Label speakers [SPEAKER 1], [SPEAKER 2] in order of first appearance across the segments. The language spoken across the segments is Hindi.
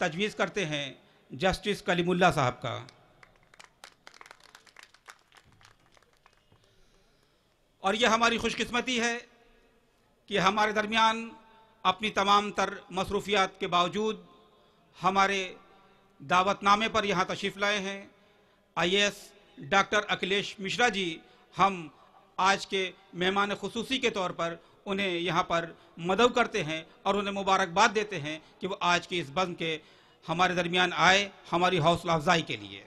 [SPEAKER 1] तजवीज़ करते हैं जस्टिस कलीमुल्लाह साहब का। और यह हमारी खुशकिस्मती है कि हमारे दरमियान अपनी तमाम तर मसरूफियात के बावजूद हमारे दावतनामे पर यहाँ तशरीफ़ लाए हैं IAS डॉक्टर अखिलेश मिश्रा जी। हम आज के मेहमान खुसूसी के तौर पर उन्हें यहाँ पर मदऊ करते हैं और उन्हें मुबारकबाद देते हैं कि वो आज की इस बज़्म के हमारे दरमियान आए हमारी हौसला अफजाई के लिए।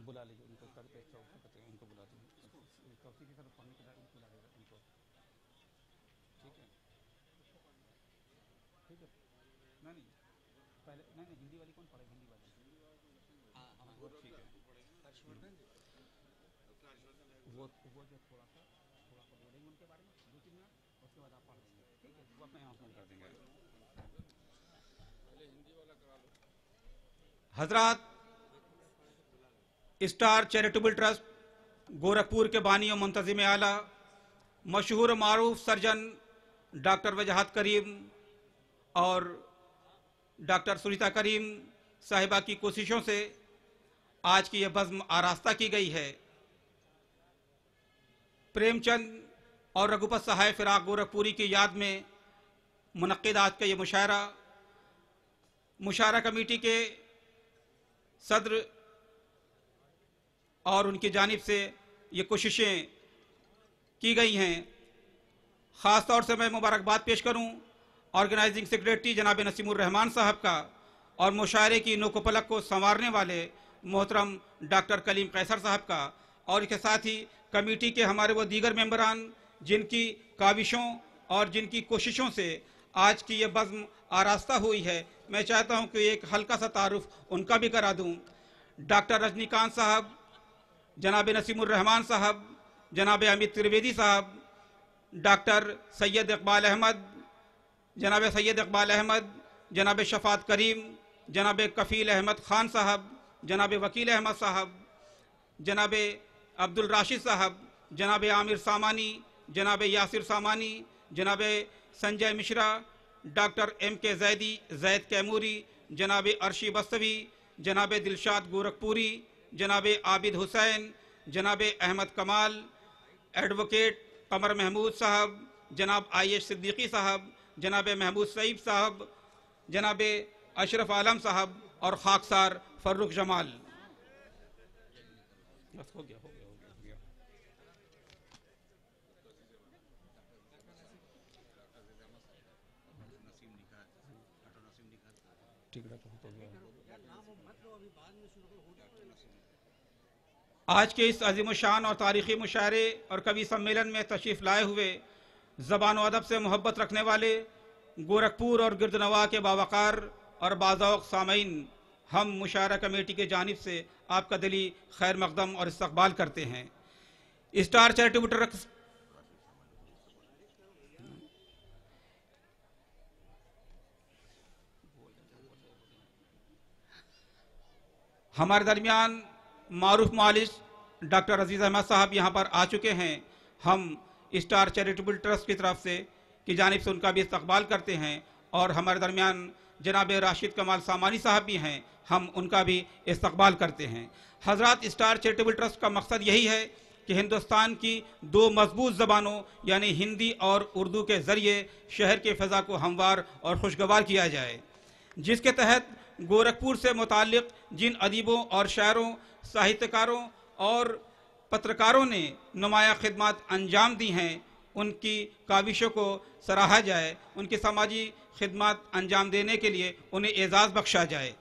[SPEAKER 1] बुला लीजिए उनको, उनको बुला दीजिए, टॉपिक की तरफ पढ़ने के बाद उनको बुला देगा उनको। ठीक है, ठीक है। नहीं पहले नहीं हिंदी वाली कौन पढ़ेगा? हिंदी वाली ठीक है। वो जो थोड़ा सा बोलेंगे उनके बारे में 2-3 मिनट, उसके बाद आप पढ़ देंगे। ठीक है, वो अपने अनाउंसमेंट कर देंगे। हजरात, स्टार चैरिटेबल ट्रस्ट गोरखपुर के बानी और मुंतजिम आला मशहूर मारूफ सर्जन डॉक्टर वजाहत करीम और डॉक्टर सुनीता करीम साहिबा की कोशिशों से आज की यह बज़्म आरास्ता की गई है। प्रेमचंद और रघुपत सहाय फिराक गोरखपुरी की याद में मुनक्किद आज का ये मुशायरा कमेटी के सदर और उनकी जानिब से ये कोशिशें की गई हैं। ख़ास तौर से मैं मुबारकबाद पेश करूं ऑर्गेनाइजिंग सेक्रेटरी जनाब नसीमुर रहमान साहब का और मुशायरे की नोकोपलक को संवारने वाले मोहतरम डॉक्टर कलीम कैसर साहब का, और इसके साथ ही कमेटी के हमारे वो दीगर मेंबरान जिनकी काविशों और जिनकी कोशिशों से आज की ये बज़्म आरास्ता हुई है। मैं चाहता हूं कि एक हल्का सा तारुफ उनका भी करा दूं। डॉक्टर रजनीकांत साहब, जनाब नसीमुर रहमान साहब, जनाब अमित त्रिवेदी साहब, डॉक्टर सैयद इकबाल अहमद, जनाब सैयद इकबाल अहमद, जनाब शफात करीम, जनाब कफ़ील अहमद ख़ान साहब, जनाब वकील अहमद साहब, जनाब अब्दुल राशिद साहब, जनाब आमिर सामानी, जनाब यासिर सामानी, जनाब संजय मिश्रा, डॉक्टर MK जैदी, जैद कैमूरी, जनाब अर्शी बस्तवी, जनाब दिलशाद गोरखपुरी, जनाब आबिद हुसैन, जनाब अहमद कमाल, एडवोकेट कमर महमूद साहब, जनाब IAS सिद्दीकी साहब, जनाब महमूद सईब साहब, जनाब अशरफ आलम साहब और खाकसार फर्रुख जमाल। बस हो गया। आज के इस अज़ीमुशान और तारीख़ी मुशायरे और कवि सम्मेलन में तशरीफ़ लाए हुए ज़बान व अदब से मोहब्बत रखने वाले गोरखपुर और गिरदनवा के बावकार और बाज़ौक़ सामईन, हम मुशायरा कमेटी के जानिब से आपका दिली खैर मक़दम और इस्तक़बाल करते हैं। स्टार चैरिटेबल ट्रस्ट हमारे दरमियान मारूफ मालिश डॉक्टर अजीज़ अहमद साहब यहाँ पर आ चुके हैं। हम स्टार चैरिटेबल ट्रस्ट की तरफ से की जानिब से उनका भी इस्तक़बाल करते हैं और हमारे दरमियान जनाब राशिद कमाल सामानी साहब भी हैं, हम उनका भी इस्तक़बाल करते हैं। हज़रात, स्टार चैरिटेबल ट्रस्ट का मकसद यही है कि हिंदुस्तान की 2 मजबूत ज़बानों यानी हिंदी और उर्दू के ज़रिए शहर के फ़ज़ा को हमवार और खुशगवार किया जाए, जिसके तहत गोरखपुर से मुताल्लिक़ जिन अदीबों और शायरों, साहित्यकारों और पत्रकारों ने नुमाया खिदमत अंजाम दी हैं, उनकी काविशों को सराहा जाए, उनकी समाजी खिदमत अंजाम देने के लिए उन्हें एजाज़ बख्शा जाए।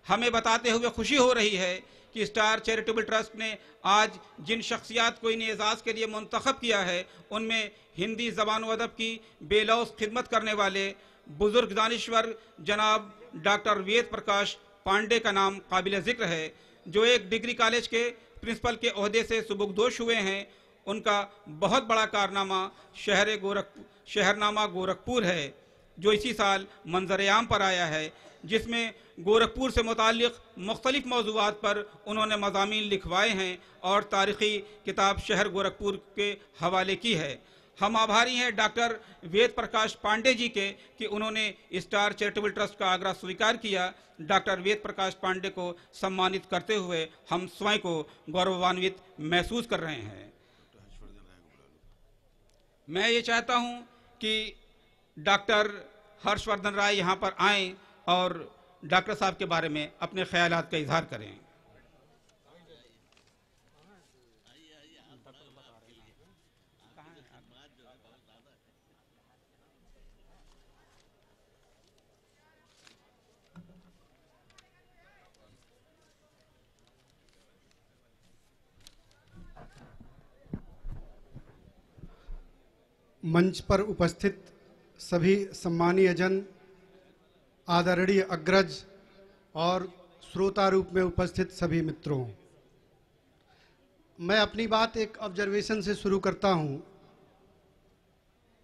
[SPEAKER 1] हमें बताते हुए खुशी हो रही है कि स्टार चैरिटेबल ट्रस्ट ने आज जिन शख्सियात को इन एजाज़ के लिए मुंतखब किया है, उनमें हिंदी ज़बान व अदब की बेलौस खिदमत करने वाले बुज़ुर्ग दानिश्वर जनाब डॉक्टर वेद प्रकाश पांडे का नाम काबिल ज़िक्र है, जो एक डिग्री कॉलेज के प्रिंसिपल के ओहदे से सुबुकदोश हुए हैं। उनका बहुत बड़ा कारनामा शहरनामा गोरखपुर है, जो इसी साल मंजर आम पर आया है। जिसमें गोरखपुर से मुताल्लिक़ मुख्तलिफ मौज़ूआत पर उन्होंने मज़ामीन लिखवाए हैं और तारीख़ी किताब शहर गोरखपुर के हवाले की है। हम आभारी हैं डॉक्टर वेद प्रकाश पांडे जी के कि उन्होंने स्टार चैरिटेबल ट्रस्ट का आग्रह स्वीकार किया। डॉक्टर वेद प्रकाश पांडे को सम्मानित करते हुए हम स्वयं को गौरवान्वित महसूस कर रहे हैं। मैं ये चाहता हूं कि डॉक्टर हर्षवर्धन राय यहाँ पर आएं और डॉक्टर साहब के बारे में अपने ख्यालात का इजहार करें।
[SPEAKER 2] मंच पर उपस्थित सभी सम्मानीय जन, आदरणीय अग्रज और श्रोता रूप में उपस्थित सभी मित्रों, मैं अपनी बात एक ऑब्जर्वेशन से शुरू करता हूं।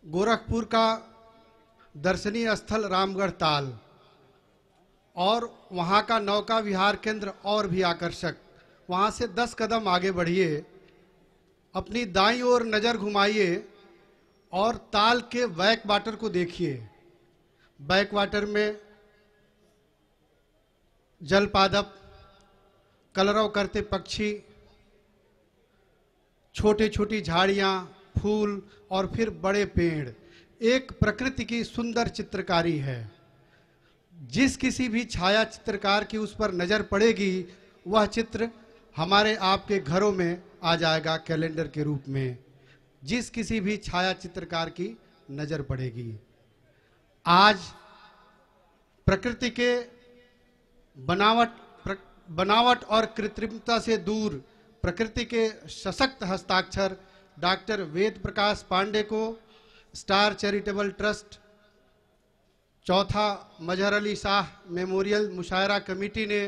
[SPEAKER 2] गोरखपुर का दर्शनीय स्थल रामगढ़ ताल और वहां का नौका विहार केंद्र और भी आकर्षक। वहां से 10 कदम आगे बढ़िए, अपनी दाईं ओर नजर घुमाइए और ताल के बैक वाटर को देखिए। बैक वाटर में जल पादप, कलरव करते पक्षी, छोटे छोटी झाड़ियां, फूल और फिर बड़े पेड़, एक प्रकृति की सुंदर चित्रकारी है। जिस किसी भी छाया चित्रकार की उस पर नजर पड़ेगी, वह चित्र हमारे आपके घरों में आ जाएगा कैलेंडर के रूप में। जिस किसी भी छाया चित्रकार की नजर पड़ेगी। आज प्रकृति के बनावट और कृत्रिमता से दूर प्रकृति के सशक्त हस्ताक्षर डॉक्टर वेद प्रकाश पांडे को स्टार चैरिटेबल ट्रस्ट चौथा मजहर अली शाह मेमोरियल मुशायरा कमेटी ने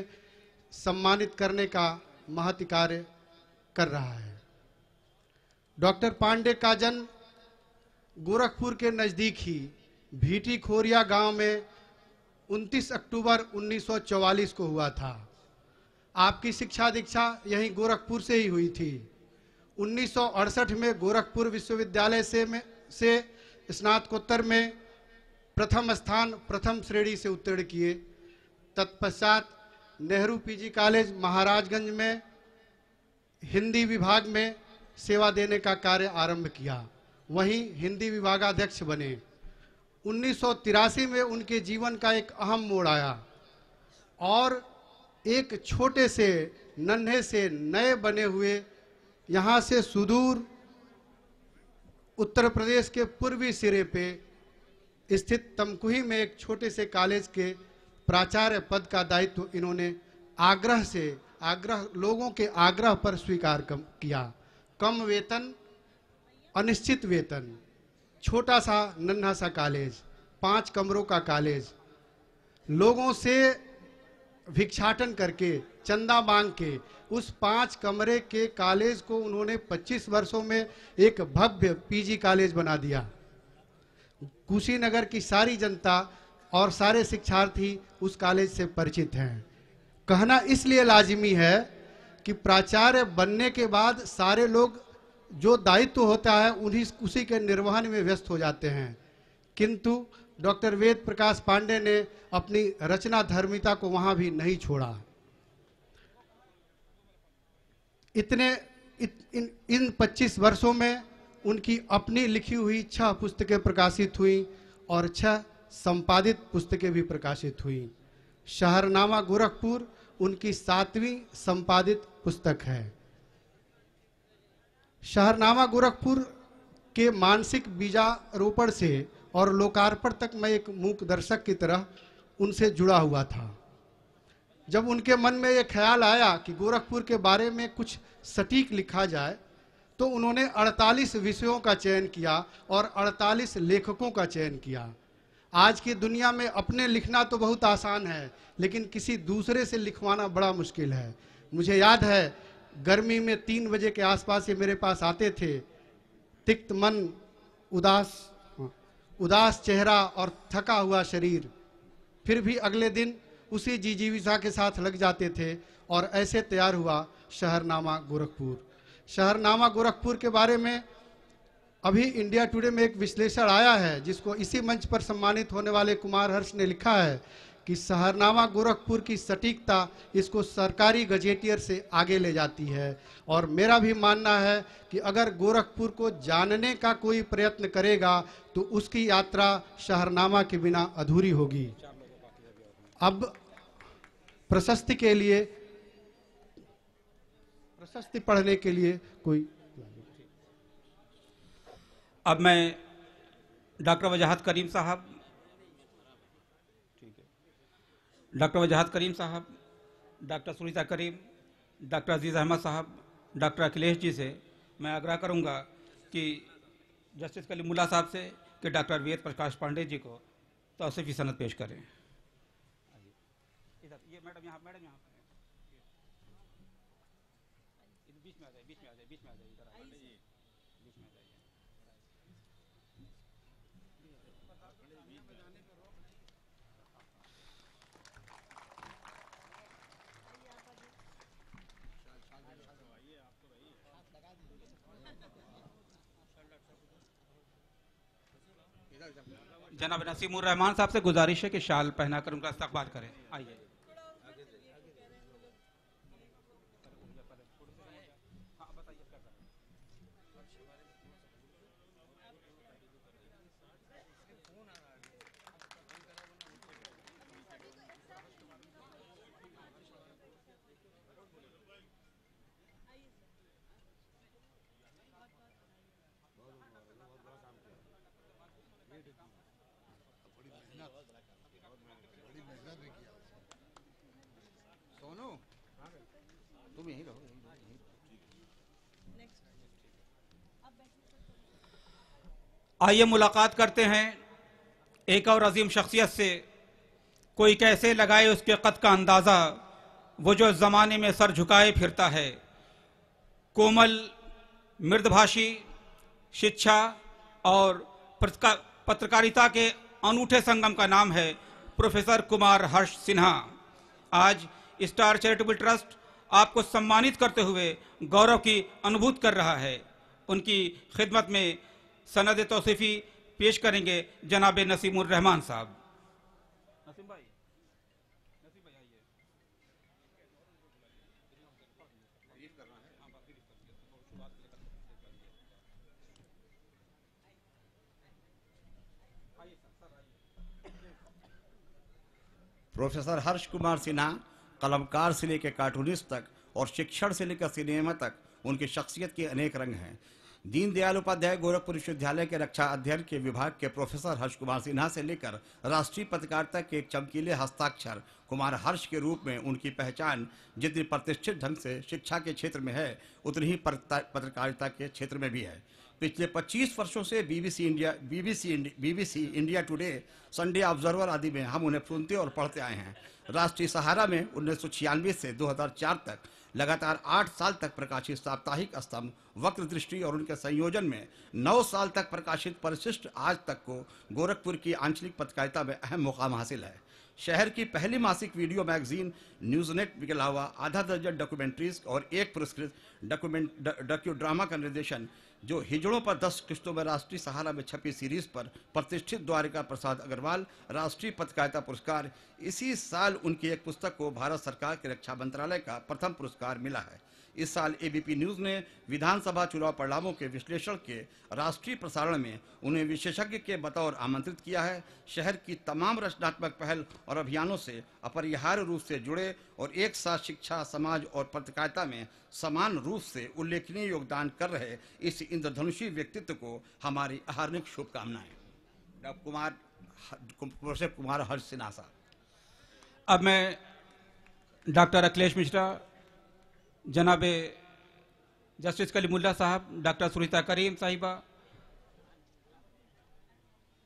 [SPEAKER 2] सम्मानित करने का महत् कार्य कर रहा है। डॉक्टर पांडे का जन्म गोरखपुर के नज़दीक ही भीटी खोरिया गांव में 29 अक्टूबर 1944 को हुआ था। आपकी शिक्षा दीक्षा यहीं गोरखपुर से ही हुई थी। 1968 में गोरखपुर विश्वविद्यालय से स्नातकोत्तर में प्रथम स्थान प्रथम श्रेणी से उत्तीर्ण किए। तत्पश्चात नेहरू पीजी कॉलेज महाराजगंज में हिंदी विभाग में सेवा देने का कार्य आरंभ किया। वहीं हिंदी विभागाध्यक्ष बने। 1983 में उनके जीवन का एक अहम मोड़ आया और एक छोटे से नन्हे से नए बने हुए यहाँ से सुदूर उत्तर प्रदेश के पूर्वी सिरे पे स्थित तमकुही में एक छोटे से कॉलेज के प्राचार्य पद का दायित्व इन्होंने लोगों के आग्रह पर स्वीकार किया। कम वेतन, अनिश्चित वेतन, छोटा सा नन्हा सा कॉलेज, 5 कमरों का कॉलेज, लोगों से भिक्षाटन करके चंदा मांग के उस 5 कमरे के कॉलेज को उन्होंने 25 वर्षों में एक भव्य पीजी कॉलेज बना दिया। कुशीनगर की सारी जनता और सारे शिक्षार्थी उस कॉलेज से परिचित हैं। कहना इसलिए लाजिमी है कि प्राचार्य बनने के बाद सारे लोग जो दायित्व होता है उसी के निर्वहन में व्यस्त हो जाते हैं, किंतु डॉक्टर वेद प्रकाश पांडे ने अपनी रचना धर्मिता को वहां भी नहीं छोड़ा। इन 25 वर्षों में उनकी अपनी लिखी हुई 6 पुस्तकें प्रकाशित हुई और 6 संपादित पुस्तकें भी प्रकाशित हुई। शहरनामा गोरखपुर उनकी 7वीं संपादित पुस्तक है। शहरनामा गोरखपुर के मानसिक बीजारोपण से और लोकार्पण तक मैं एक मूक दर्शक की तरह उनसे जुड़ा हुआ था। जब उनके मन में यह ख्याल आया कि गोरखपुर के बारे में कुछ सटीक लिखा जाए, तो उन्होंने 48 विषयों का चयन किया और 48 लेखकों का चयन किया। आज की दुनिया में अपने लिखना तो बहुत आसान है, लेकिन किसी दूसरे से लिखवाना बड़ा मुश्किल है। मुझे याद है गर्मी में 3 बजे के आसपास ये मेरे पास आते थे, तिक्त मन, उदास चेहरा और थका हुआ शरीर, फिर भी अगले दिन उसी जिजीविषा के साथ लग जाते थे और ऐसे तैयार हुआ शहरनामा गोरखपुर। शहरनामा गोरखपुर के बारे में अभी इंडिया टुडे में एक विश्लेषण आया है, जिसको इसी मंच पर सम्मानित होने वाले कुमार हर्ष ने लिखा है कि शहरनामा गोरखपुर की सटीकता इसको सरकारी गजेटियर से आगे ले जाती है। और मेरा भी मानना है कि अगर गोरखपुर को जानने का कोई प्रयत्न करेगा तो उसकी यात्रा शहरनामा के बिना अधूरी होगी। अब प्रशस्ति पढ़ने के लिए कोई,
[SPEAKER 1] अब मैं डॉक्टर वजाहत करीम साहब, डॉक्टर वजाहत करीम साहब, डॉक्टर सुनीता करीम, डॉक्टर अजीज़ अहमद साहब, डॉक्टर अखिलेश जी से मैं आग्रह करूंगा कि जस्टिस कलीमुल्लाह साहब से कि डॉक्टर वेद प्रकाश पांडे जी को तौसीफ़ी सनद पेश करें। ये मैडम यहाँ बीच में आ जाए, बीच में आ जाए, बीच में आ जाए, इधर आ जाइए, बीच में आ जाइए। जनाब नसीमुर रहमान साहब से गुजारिश है कि शाल पहनाकर उनका इस्तकबाल करें। आइए। आइए मुलाकात करते हैं एक और अजीम शख्सियत से। कोई कैसे लगाए उसके कद का अंदाजा, वो जो जमाने में सर झुकाए फिरता है। कोमल, मृदभाषी, शिक्षा और पत्रकारिता के अनूठे संगम का नाम है प्रोफेसर कुमार हर्ष सिन्हा। आज स्टार चैरिटेबल ट्रस्ट आपको सम्मानित करते हुए गौरव की अनुभूति कर रहा है। उनकी खिदमत में सनद तौसीफ़ी पेश करेंगे जनाब नसीमुर रहमान साहब। नसीम भाई आइए।
[SPEAKER 3] प्रोफेसर हर्ष कुमार सिन्हा कलमकार से लेकर कार्टूनिस्ट तक और शिक्षण से लेकर सिनेमा तक उनकी शख्सियत के अनेक रंग हैं। दीनदयाल उपाध्याय गोरखपुर विश्वविद्यालय के रक्षा अध्ययन के विभाग के प्रोफेसर हर्ष कुमार सिन्हा से लेकर राष्ट्रीय पत्रकारिता के एक चमकीले हस्ताक्षर कुमार हर्ष के रूप में उनकी पहचान जितनी प्रतिष्ठित ढंग से शिक्षा के क्षेत्र में है उतनी ही पत्रकारिता के क्षेत्र में भी है। पिछले 25 वर्षों से BBC India today, Sunday observer आदि में हम उन्हें सुनते और पढ़ते आए हैं। राष्ट्रीय सहारा में 1996 से 2004 तक लगातार 8 साल तक प्रकाशित साप्ताहिक स्तंभ वक्र दृष्टि और उनके संयोजन में 9 साल तक प्रकाशित परिशिष्ट आज तक को गोरखपुर की आंचलिक पत्रकारिता में अहम मुकाम हासिल है। शहर की पहली मासिक वीडियो मैगजीन न्यूज़नेट के अलावा आधा दर्जन डॉक्यूमेंट्रीज और एक पुरस्कृत डॉक्यू ड्रामा का निर्देशन, जो हिजड़ों पर 10 किस्तों में राष्ट्रीय सहारा में छपी सीरीज पर प्रतिष्ठित द्वारिका प्रसाद अग्रवाल राष्ट्रीय पत्रकारिता पुरस्कार। इसी साल उनकी एक पुस्तक को भारत सरकार के रक्षा मंत्रालय का प्रथम पुरस्कार मिला है। इस साल एबीपी न्यूज़ ने विधानसभा चुनाव परिणामों के विश्लेषण के राष्ट्रीय प्रसारण में उन्हें विशेषज्ञ के बतौर आमंत्रित किया है। शहर की तमाम रचनात्मक पहल और अभियानों से अपरिहार्य रूप से जुड़े और एक साथ शिक्षा, समाज और पत्रकारिता में समान रूप से उल्लेखनीय योगदान कर रहे इस इंद्रधनुषी व्यक्तित्व को हमारी हार्दिक शुभकामनाएं। प्रोफेसर कुमार हर्ष सिन्हा साहब।
[SPEAKER 1] अब मैं डॉक्टर अखिलेश मिश्रा, जनाबे जस्टिस कलीमुल्लाह साहब, डॉक्टर सुनीता करीम साहिबा,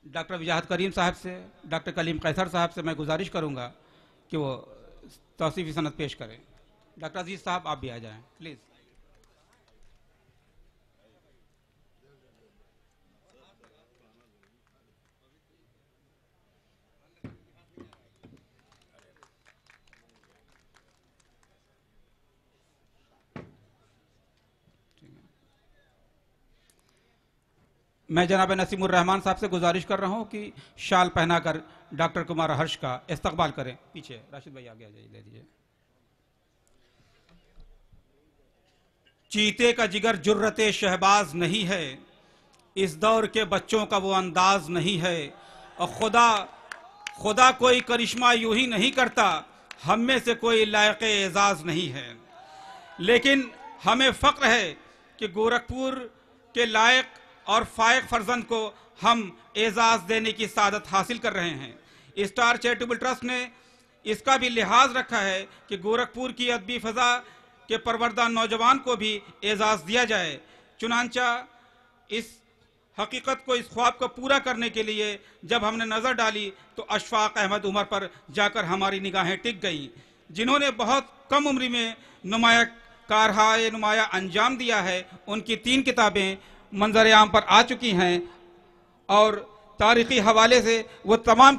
[SPEAKER 1] डॉक्टर वजाहत करीम साहब से, डॉक्टर कलीम कैसर साहब से मैं गुजारिश करूंगा कि वो तौसीफ़ी सनद पेश करें। डॉक्टर अजीज साहब आप भी आ जाएं प्लीज़। मैं जनाब नसीमुर रहमान साहब से गुजारिश कर रहा हूं कि शाल पहनाकर डॉक्टर कुमार हर्ष का इस्तकबाल करें। पीछे राशिद भाई आगे आ जाइए, ले दीजिए। चीते का जिगर जुर्रते शहबाज नहीं है, इस दौर के बच्चों का वो अंदाज नहीं है, और खुदा कोई करिश्मा यूं ही नहीं करता, हम में से कोई लायक एजाज नहीं है। लेकिन हमें फक्र है कि गोरखपुर के लायक और फायक फर्जंद को हम एजाज देने की सादत हासिल कर रहे हैं। स्टार चैरिटेबल ट्रस्ट ने इसका भी लिहाज रखा है कि गोरखपुर की अदबी फजा के परवरदा नौजवान को भी एजाज दिया जाए। चुनांचा इस हकीकत को, इस ख्वाब को पूरा करने के लिए जब हमने नज़र डाली तो अशफाक अहमद उमर पर जाकर हमारी निगाहें टिक गईं, जिन्होंने बहुत कम उम्र में नुमाया अंजाम दिया है। उनकी 3 किताबें मंजर आम पर आ चुकी हैं और तारीखी हवाले से वो तमाम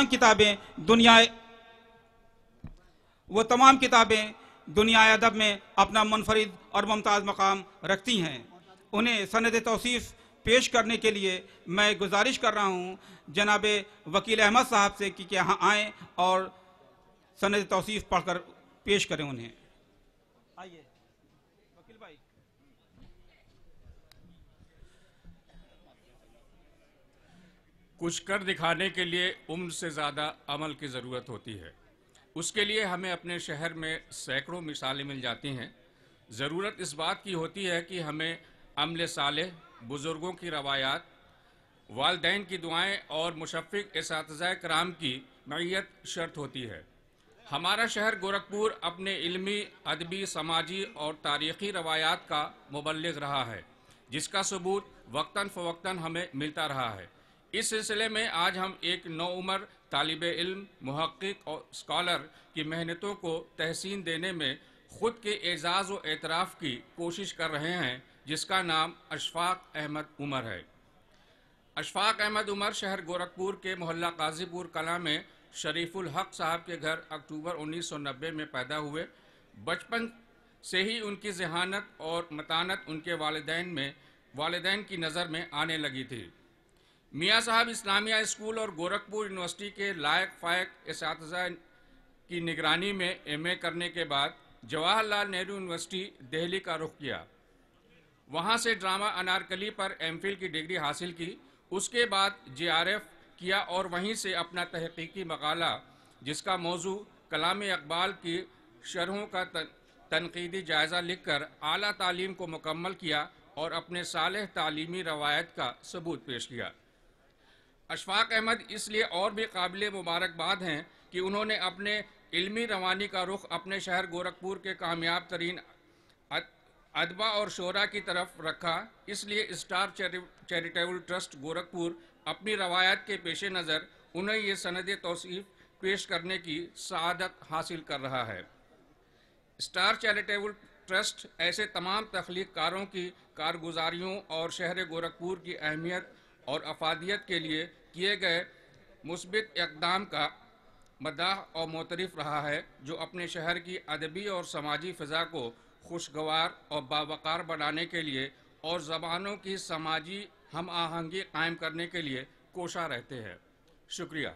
[SPEAKER 1] किताबें दुनिया अदब में अपना मुनफरिद और मुमताज़ मकाम रखती हैं। उन्हें सनद तौसीफ़ पेश करने के लिए मैं गुजारिश कर रहा हूँ जनाब वकील अहमद साहब से कि यहाँ आएँ और सनद तौसीफ़ पढ़कर पेश करें उन्हें। आइए वकील भाई।
[SPEAKER 4] कुछ कर दिखाने के लिए उम्र से ज़्यादा अमल की ज़रूरत होती है। उसके लिए हमें अपने शहर में सैकड़ों मिसालें मिल जाती हैं। ज़रूरत इस बात की होती है कि हमें अमल सालेह, बुज़ुर्गों की रवायात, वालदैन की दुआएं और मुशफ़िक़ इसातिज़ा कराम की मईयत शर्त होती है। हमारा शहर गोरखपुर अपने इल्मी, अदबी, समाजी और तारीख़ी रवायात का मुबल्लिग़ रहा है, जिसका सबूत वक्तन फ़वक्तन हमें मिलता रहा है। इस सिलसिले में आज हम एक नौउमर तालिब इल्म, मुहक्किक और स्कॉलर की मेहनतों को तहसीन देने में ख़ुद के एजाज़ व एतराफ़ की कोशिश कर रहे हैं, जिसका नाम अशफाक अहमद उमर है। अशफाक अहमद उमर शहर गोरखपुर के मोहल्ला काजीपुर कला में शरीफुल हक साहब के घर अक्टूबर 1990 में पैदा हुए। बचपन से ही उनकी ज़हानत और मतानत उनके वालिदैन की नज़र में आने लगी थी। मियाँ साहब इस्लामिया स्कूल और गोरखपुर यूनिवर्सिटी के लायक फ़ायक इसातिज़ा की निगरानी में MA करने के बाद जवाहरलाल नेहरू यूनिवर्सिटी दिल्ली का रुख किया। वहाँ से ड्रामा अनारकली पर MPhil की डिग्री हासिल की। उसके बाद JRF किया और वहीं से अपना तहकीकी मकाला, जिसका मौजू कलाम इकबाल की शरहों का तनकीदी जायज़ा लिखकर आला तालीम को मुकम्मल किया और अपने सालेह तालीमी रवायत का सबूत पेश किया। अशफाक अहमद इसलिए और भी काबिल मुबारकबाद हैं कि उन्होंने अपने इल्मी रवानी का रुख अपने शहर गोरखपुर के कामयाब तरीन अदबा और शोरा की तरफ रखा। इसलिए स्टार चैरिटेबल ट्रस्ट गोरखपुर अपनी रवायत के पेश नज़र उन्हें ये सनद तौसीफ़ पेश करने की सआदत हासिल कर रहा है। स्टार चैरिटेबल ट्रस्ट ऐसे तमाम तख्लीक़कारों की कारगुजारियों और शहर गोरखपुर की अहमियत और अफादियत के लिए किए गए मुस्बित इक़दाम का मदाह और मोतरफ़ रहा है, जो अपने शहर की अदबी और समाजी फ़िज़ा को खुशगवार और बावकार बनाने के लिए और ज़बानों की समाजी हम आहंगी कायम करने के लिए कोशा रहते हैं। शुक्रिया।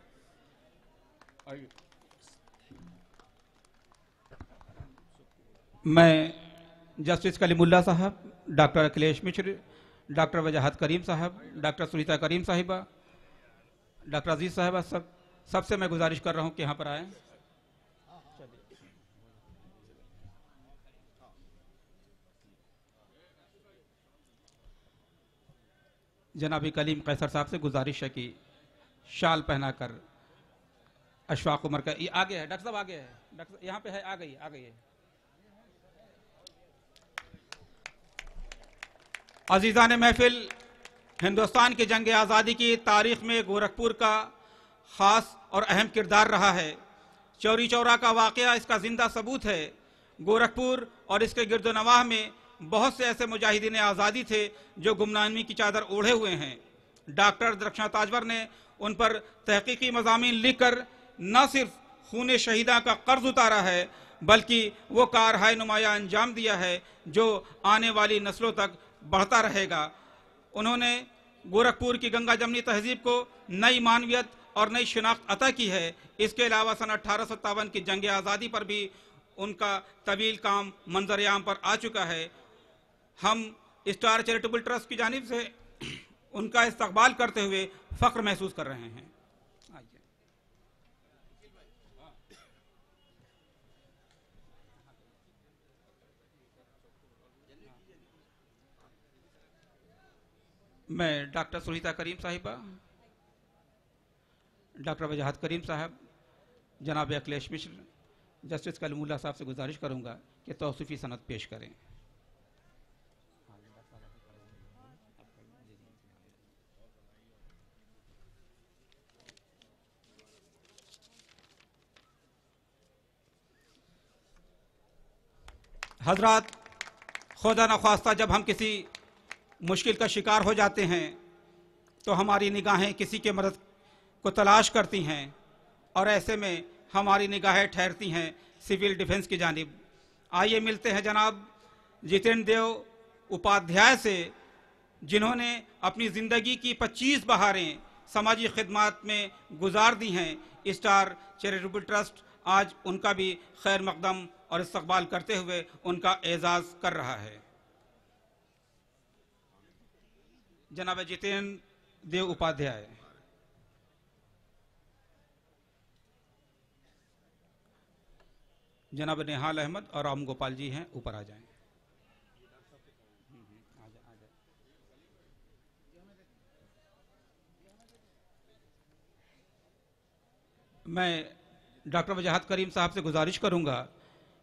[SPEAKER 1] मैं जस्टिस कलीमुल्ला साहब, डॉक्टर अखिलेश मिश्र, डॉक्टर वजाहत करीम साहब, डॉक्टर सुनीता करीम साहिबा, डॉक्टर अजीज़ साहिबा, सबसे मैं गुजारिश कर रहा हूँ कि यहाँ पर आएँ। जनाबी कलीम कैसर साहब से गुजारिश है कि शाल पहनाकर अशफाक उमर का, ये आगे है डॉक्टर साहब, आगे है डॉक्टर, यहाँ पे है, आ गई है। अजीज़ान महफिल, हिंदुस्तान की जंग आज़ादी की तारीख में गोरखपुर का ख़ास और अहम किरदार रहा है। चौरी चौरा का वाक़या इसका ज़िंदा सबूत है। गोरखपुर और इसके गिरदोनवाह में बहुत से ऐसे मुजाहिदीन आज़ादी थे जो गुमनामी की चादर ओढ़े हुए हैं। डॉक्टर दरख्शां ताजवर ने उन पर तहकीकी मज़ामीन लिखकर न सिर्फ खून शहीदा का कर्ज उतारा है, बल्कि वो कारहाय नुमाया अंजाम दिया है जो आने वाली नस्लों तक बढ़ता रहेगा। उन्होंने गोरखपुर की गंगा जमनी तहजीब को नई मानवियत और नई शिनाख्त अता की है। इसके अलावा सन 1857 की जंग आज़ादी पर भी उनका तवील काम मंजर-ए-आम पर आ चुका है। हम स्टार चैरिटेबल ट्रस्ट की जानिब से उनका इस्तकबाल करते हुए फख्र महसूस कर रहे हैं। मैं डॉक्टर सुनीता करीम साहिबा, डॉक्टर वजाहत करीम साहब, जनाब अखिलेश मिश्र, जस्टिस कलीमुल्लाह साहब से गुजारिश करूंगा कि तौसीफ़ी सनद पेश करें। हजरात, खुदा न ख्वास्ता जब हम किसी मुश्किल का शिकार हो जाते हैं तो हमारी निगाहें किसी के मदद को तलाश करती हैं और ऐसे में हमारी निगाहें ठहरती हैं सिविल डिफेंस की जानिब। आइए मिलते हैं जनाब जितेंद्र देव उपाध्याय से, जिन्होंने अपनी ज़िंदगी की 25 बहारें समाजी खिदमात में गुजार दी हैं। स्टार चैरिटेबल ट्रस्ट आज उनका भी खैर मकदम और इस्तकबाल करते हुए उनका एजाज़ कर रहा है। जनाब जितेंद्र देव उपाध्याय। जनाब नेहाल अहमद और राम गोपाल जी हैं, ऊपर आ जाएं। मैं डॉक्टर वजाहत करीम साहब से गुजारिश करूंगा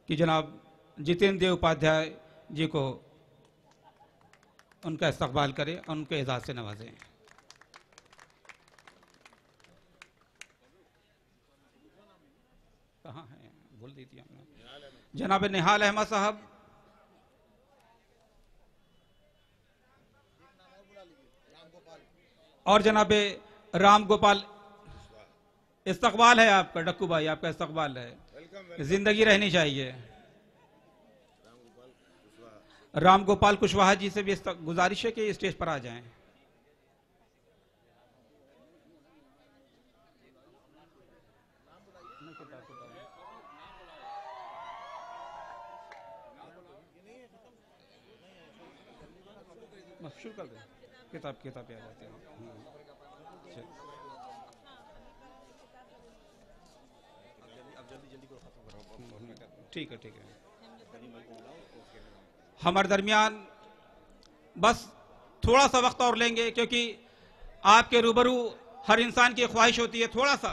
[SPEAKER 1] कि जनाब जितेंद्र देव उपाध्याय जी को उनका इस्तकबाल करें और उनके एजाज़ से नवाजें। कहाँ हैं, भूल दी थी हमने। जनाब नेहाल अहमद साहब, और जनाब राम गोपाल। इस्तकबाल है आपका डक्कू भाई, आपका इस्तकबाल है, जिंदगी रहनी चाहिए। राम गोपाल कुशवाहा जी से भी गुजारिश है कि स्टेज पर आ जाएं। शुरू कर दें, किताब पे आ जाते हैं। ठीक है, ठीक है। हमारे दरमियान बस थोड़ा सा वक्त और लेंगे, क्योंकि आपके रूबरू हर इंसान की ख्वाहिश होती है थोड़ा सा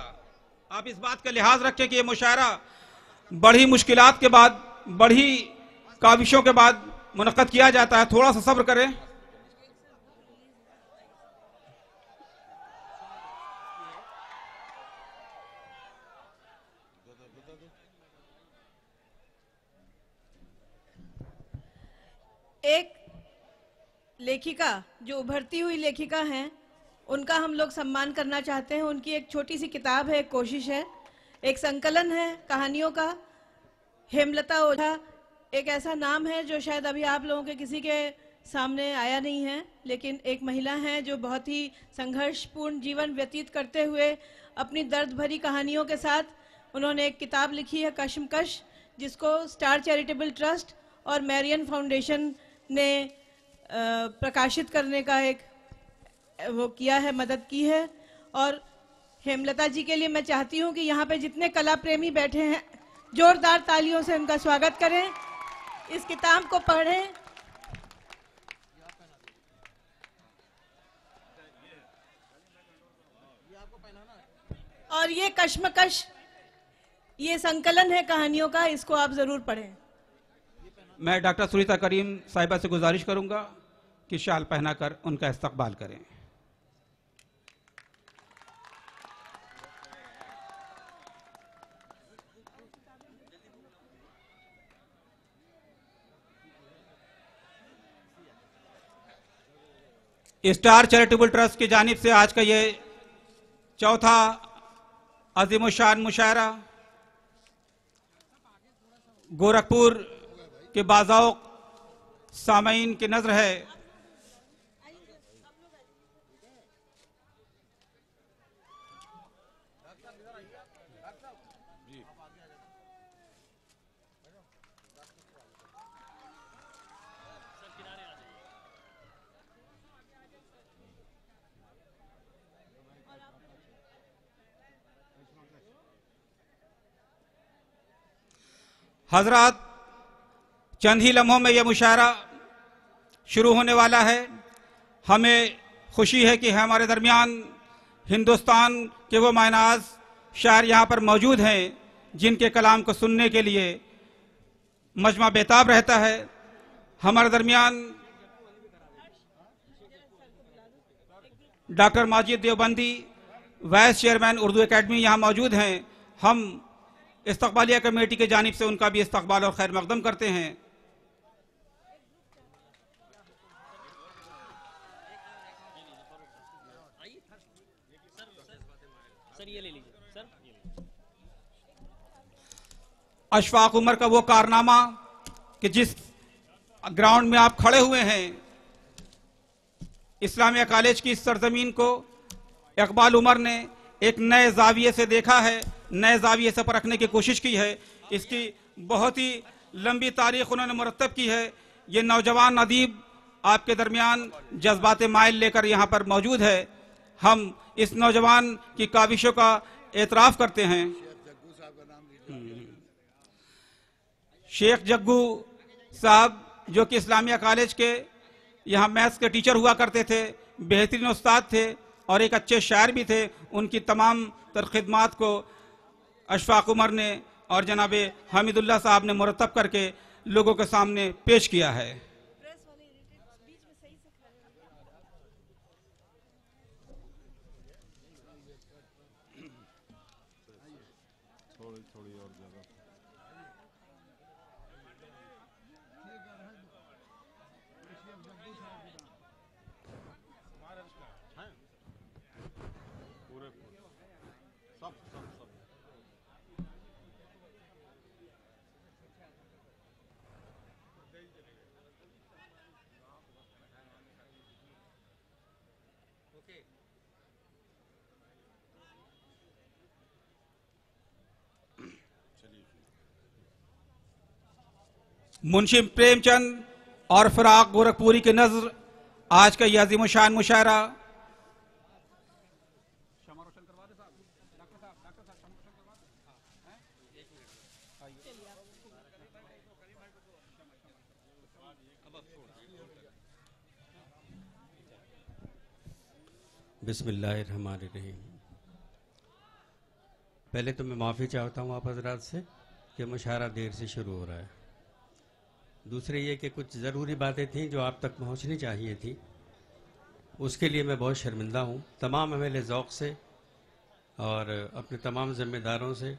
[SPEAKER 1] आप इस बात का लिहाज रखें कि ये मुशायरा बड़ी मुश्किलात के बाद, बड़ी काविशों के बाद मुनक़्क़द किया जाता है। थोड़ा सा सब्र करें।
[SPEAKER 5] एक लेखिका जो उभरती हुई लेखिका हैं, उनका हम लोग सम्मान करना चाहते हैं। उनकी एक छोटी सी किताब है, एक कोशिश है, एक संकलन है कहानियों का। हेमलता ओझा एक ऐसा नाम है जो शायद अभी आप लोगों के किसी के सामने आया नहीं है, लेकिन एक महिला हैं जो बहुत ही संघर्षपूर्ण जीवन व्यतीत करते हुए अपनी दर्द भरी कहानियों के साथ उन्होंने एक किताब लिखी है, कश्मकश, जिसको स्टार चैरिटेबल ट्रस्ट और मैरियन फाउंडेशन ने प्रकाशित करने का एक वो किया है, मदद की है। और हेमलता जी के लिए मैं चाहती हूँ कि यहाँ पे जितने कला प्रेमी बैठे हैं, जोरदार तालियों से उनका स्वागत करें, इस किताब को पढ़ें। और ये कश्मकश, ये संकलन है कहानियों का, इसको आप जरूर पढ़ें।
[SPEAKER 1] मैं डॉक्टर सुनीता करीम साहिबा से गुजारिश करूंगा कि शाल पहनाकर उनका इस्तकबाल करें। स्टार चैरिटेबल ट्रस्ट की जानिब से आज का ये चौथा अज़ीमुशान मुशायरा गोरखपुर के बाज़ाओ सामईन की नज़र है। हजरात, चंद ही लम्हों में यह मुशायरा शुरू होने वाला है। हमें खुशी है कि हमारे दरमियान हिंदुस्तान के वो मायनाज शायर यहाँ पर मौजूद हैं जिनके कलाम को सुनने के लिए मजमा बेताब रहता है। हमारे दरमियान doctor Majid Deobandi, vice chairman Urdu academy यहाँ मौजूद हैं। हम इस्तकबालिया कमेटी की जानिब से उनका भी इस्तकबाल और खैर मकदम करते हैं। अशफाक उमर का वो कारनामा कि जिस ग्राउंड में आप खड़े हुए हैं, इस्लामिया कॉलेज की इस सरजमीन को इकबाल उमर ने एक नए जाविये से देखा है, नए जाविये से परखने की कोशिश की है। इसकी बहुत ही लंबी तारीख उन्होंने मुरतब की है। ये नौजवान अदीब आपके दरमियान जज्बात माइल लेकर यहाँ पर मौजूद है। हम इस नौजवान की काविशों का एतराफ़ करते हैं। शेख जग्गू साहब, जो कि इस्लामिया कॉलेज के यहाँ मैथ्स के टीचर हुआ करते थे, बेहतरीन उस्ताद थे और एक अच्छे शायर भी थे। उनकी तमाम तर खिदमात को अशफाक उमर ने और जनाब हामिदुल्लाह साहब ने मुरतब करके लोगों के सामने पेश किया है। मुंशी प्रेमचंद और फिराक गोरखपुरी की नज़र आज का यह अज़ीमुशान मुशायरा
[SPEAKER 6] बिस्मिल्लाहिर्रहमानिर्रहीम। पहले तो मैं माफ़ी चाहता हूँ आप हजरात से कि मुशायरा देर से शुरू हो रहा है। दूसरे ये कि कुछ ज़रूरी बातें थीं जो आप तक पहुँचनी चाहिए थी, उसके लिए मैं बहुत शर्मिंदा हूँ। तमाम अहले ज़ौक़ से और अपने तमाम ज़िम्मेदारों से,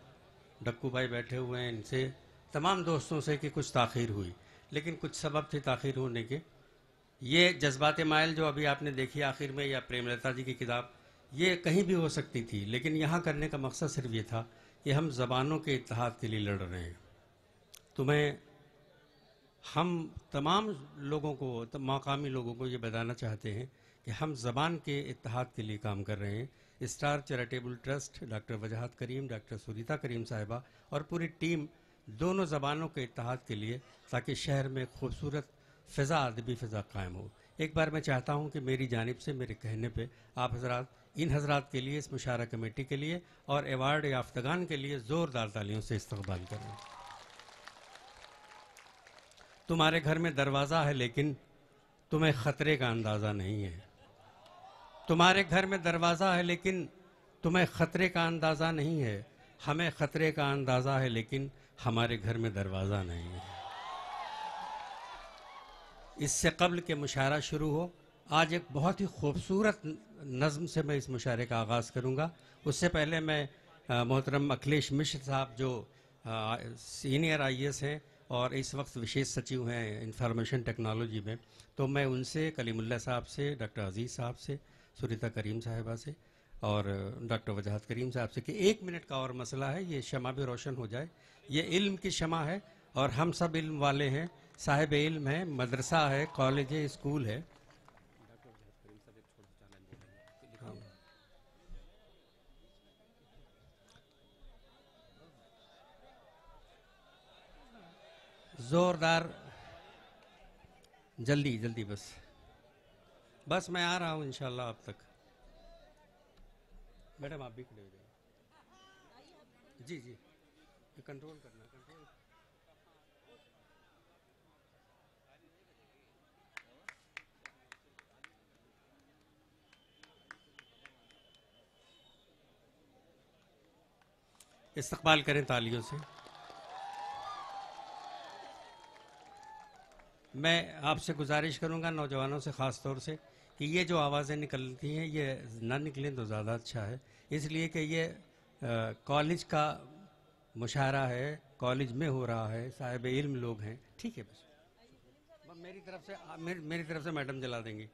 [SPEAKER 6] डक्कू भाई बैठे हुए हैं, इनसे, तमाम दोस्तों से कि कुछ ताख़ीर हुई, लेकिन कुछ सबब थे ताख़ीर होने के। ये जज्बात माइल जो अभी आपने देखी आखिर में, या प्रेमलता जी की किताब, ये कहीं भी हो सकती थी, लेकिन यहाँ करने का मकसद सिर्फ ये था कि हम ज़बानों के इत्तेहाद के लिए लड़ रहे हैं। तुम्हें हम तमाम लोगों को, मकामी लोगों को ये बताना चाहते हैं कि हम ज़बान के इत्तेहाद के लिए काम कर रहे हैं। स्टार चैरिटेबल ट्रस्ट, डॉक्टर वजाहत करीम, डॉक्टर सुरीता करीम साहिबा और पूरी टीम दोनों ज़बानों के इत्तेहाद के लिए, ताकि शहर में खूबसूरत फ़िज़ा, अदबी फ़िज़ा कायम हो। एक बार मैं चाहता हूँ कि मेरी जानिब से, मेरे कहने पे, आप हजरात इन हजरात के लिए, इस मुशायरा कमेटी के लिए और एवार्ड याफ्तगान के लिए ज़ोरदार तालियों से इस्तकबाल करें। तुम्हारे घर में दरवाज़ा है लेकिन तुम्हें ख़तरे का अंदाज़ा नहीं है। तुम्हारे घर में दरवाज़ा है लेकिन तुम्हें ख़तरे का अंदाज़ा नहीं है। हमें ख़तरे का अंदाज़ा है लेकिन हमारे घर में दरवाज़ा नहीं है। इससे कब्ल के मुशायरा शुरू हो, आज एक बहुत ही खूबसूरत नज़्म से मैं इस मुशायरे का आगाज़ करूँगा। उससे पहले मैं मोहतरम अखिलेश मिश्र साहब, जो सीनियर IAS हैं और इस वक्त विशेष सचिव हैं इंफॉर्मेशन टेक्नोलॉजी में, तो मैं उनसे, कलीमुल्लाह साहब से, डॉक्टर अजीज़ साहब से, सुरीता करीम साहिबा से और डॉक्टर वजाहत करीम साहब से कि 1 मिनट का और मसला है, ये शमा भी रोशन हो जाए। ये इल्म की शमा है और हम सब इल्म वाले हैं, साहिब इल्म है, मदरसा है, कॉलेज है, स्कूल है। जोरदार, जल्दी जल्दी, बस मैं आ रहा हूँ इंशाल्लाह आप तक। मैडम आप भी खड़े हो जाइए। जी जी, ये कंट्रोल करना, कंट्रोल। इस्तकबाल करें तालियों से। मैं आपसे गुजारिश करूंगा नौजवानों से ख़ास तौर से कि ये जो आवाज़ें निकलती हैं ये ना निकलें तो ज़्यादा अच्छा है, इसलिए कि ये कॉलेज का मुशायरा है, कॉलेज में हो रहा है, साहिब इल्म लोग हैं। ठीक है, बस मेरी तरफ से मैडम जला देंगी।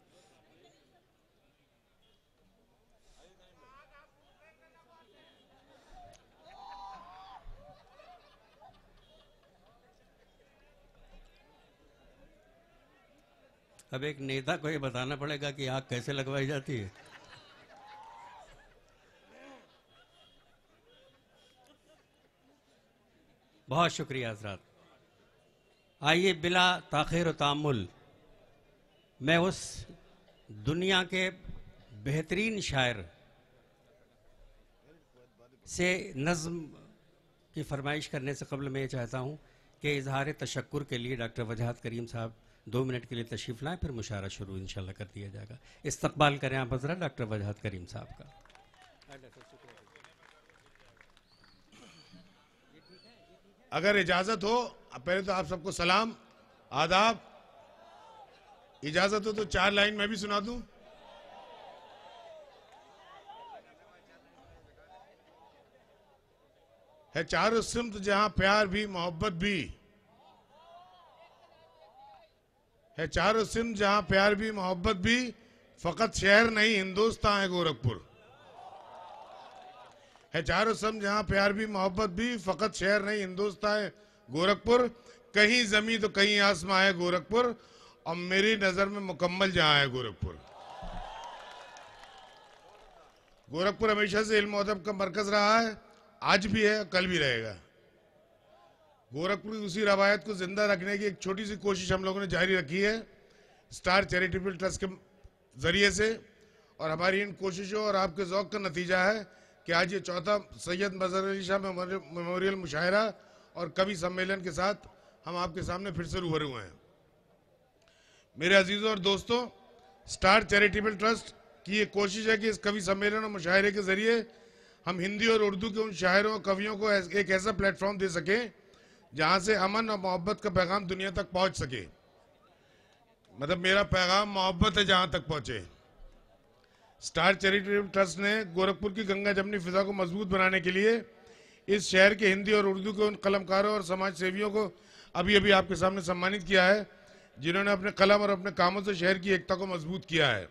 [SPEAKER 6] अब एक नेता को ये बताना पड़ेगा कि आग कैसे लगवाई जाती है। बहुत शुक्रिया हज़रात। आइए बिला ताख़ीर व तामुल मैं उस दुनिया के बेहतरीन शायर से नज़्म की फरमाइश करने से कबल मैं ये चाहता हूँ कि इजहार तशक्कुर के लिए डॉक्टर वजाहत करीम साहब 2 मिनट के लिए तशरीफ़ लाएँ, फिर मुशायरा शुरू इंशाल्लाह कर दिया जाएगा। इस्तकबाल करें आप हज़रात डॉक्टर वजाहत करीम साहब का।
[SPEAKER 7] अगर इजाज़त हो, पहले तो आप सबको सलाम आदाब। इजाज़त हो तो 4 लाइन मैं भी सुना दूं। है चारों सिमत जहां प्यार भी मोहब्बत भी, है चारों सिमत जहां प्यार भी मोहब्बत भी, फकत शहर नहीं हिंदुस्तान है गोरखपुर। है चारों सिमत जहां प्यार भी मोहब्बत भी, फकत शहर नहीं हिंदुस्तान है गोरखपुर। कहीं जमी तो कहीं आसमां है गोरखपुर, और मेरी नजर में मुकम्मल जहां है गोरखपुर। गोरखपुर हमेशा से इल्म और अदब का मरकज रहा है, आज भी है, कल भी रहेगा। गोरखपुर की उसी रवायत को जिंदा रखने की एक छोटी सी कोशिश हम लोगों ने जारी रखी है स्टार चैरिटेबल ट्रस्ट के जरिए से, और हमारी इन कोशिशों और आपके ज़ौक़ का नतीजा है कि आज ये 4था सैयद मज़हर अली शाह मेमोरियल मुशायरा और कवि सम्मेलन के साथ हम आपके सामने फिर से रूबरू हैं। मेरे अजीज़ों और दोस्तों, स्टार चैरिटेबल ट्रस्ट की ये कोशिश है कि इस कवि सम्मेलन और मुशायरे के जरिए हम हिंदी और उर्दू के उन शायरों और कवियों को एक ऐसा प्लेटफॉर्म दे सकें जहां से अमन और मोहब्बत का पैगाम दुनिया तक पहुंच सके। मतलब मेरा पैगाम मोहब्बत है जहां तक पहुंचे। स्टार चैरिटेबल ट्रस्ट ने गोरखपुर की गंगा जमनी फिजा को मजबूत बनाने के लिए इस शहर के हिंदी और उर्दू के उन कलमकारों और समाज सेवियों को अभी अभी आपके सामने सम्मानित किया है, जिन्होंने अपने कलम और अपने कामों से शहर की एकता को मजबूत किया है।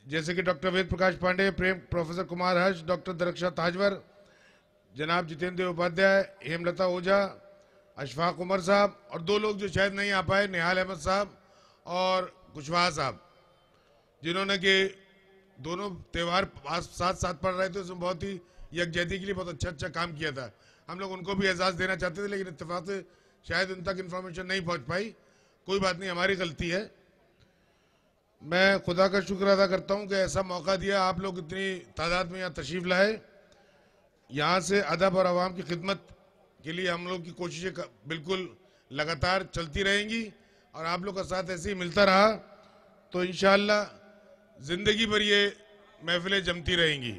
[SPEAKER 7] जैसे कि डॉक्टर वेद प्रकाश पांडे, प्रोफेसर कुमार हर्ष, डॉक्टर दरक्षा ताजवर, जनाब जितेंद्र उपाध्याय, हेमलता ओझा, अशफाक उमर साहब, और 2 लोग जो शायद नहीं आ पाए, निहाल अहमद साहब और कुशवाहा साहब, जिन्होंने कि दोनों त्यौहार साथ साथ पढ़ रहे थे, उसमें बहुत ही यकजहती के लिए बहुत अच्छा काम किया था। हम लोग उनको भी एजाज़ देना चाहते थे, लेकिन इत्तेफाक से शायद उन तक इन्फॉर्मेशन नहीं पहुँच पाई। कोई बात नहीं, हमारी गलती है। मैं खुदा का शुक्र अदा करता हूं कि ऐसा मौका दिया, आप लोग इतनी तादाद में यहाँ तशरीफ़ लाए। यहाँ से अदब और आवाम की खिदमत के लिए हम लोग की कोशिशें बिल्कुल लगातार चलती रहेंगी, और आप लोग का साथ ऐसे ही मिलता रहा तो इंशाअल्लाह ज़िंदगी भर ये महफिलें जमती रहेंगी।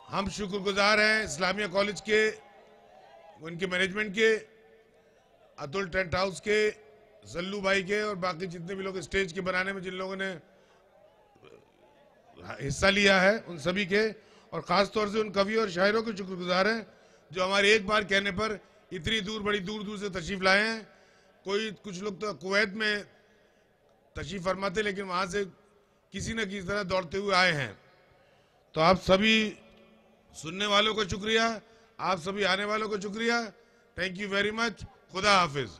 [SPEAKER 7] हम शुक्रगुजार हैं इस्लामिया कॉलेज के, उनके मैनेजमेंट के, अतुल टेंट हाउस के, सल्लू भाई के, और बाकी जितने भी लोग स्टेज के बनाने में जिन लोगों ने हिस्सा लिया है उन सभी के, और ख़ास तौर से उन कवियों और शायरों के शुक्रगुजार हैं जो हमारे एक बार कहने पर इतनी दूर, बड़ी दूर दूर से तशरीफ़ लाए हैं। कुछ लोग तो कुवैत में तशरीफ़ फरमाते, लेकिन वहाँ से किसी न किसी तरह दौड़ते हुए आए हैं। तो आप सभी सुनने वालों को शुक्रिया, आप सभी आने वालों को शुक्रिया। Thank you very much. खुदा हाफिज़।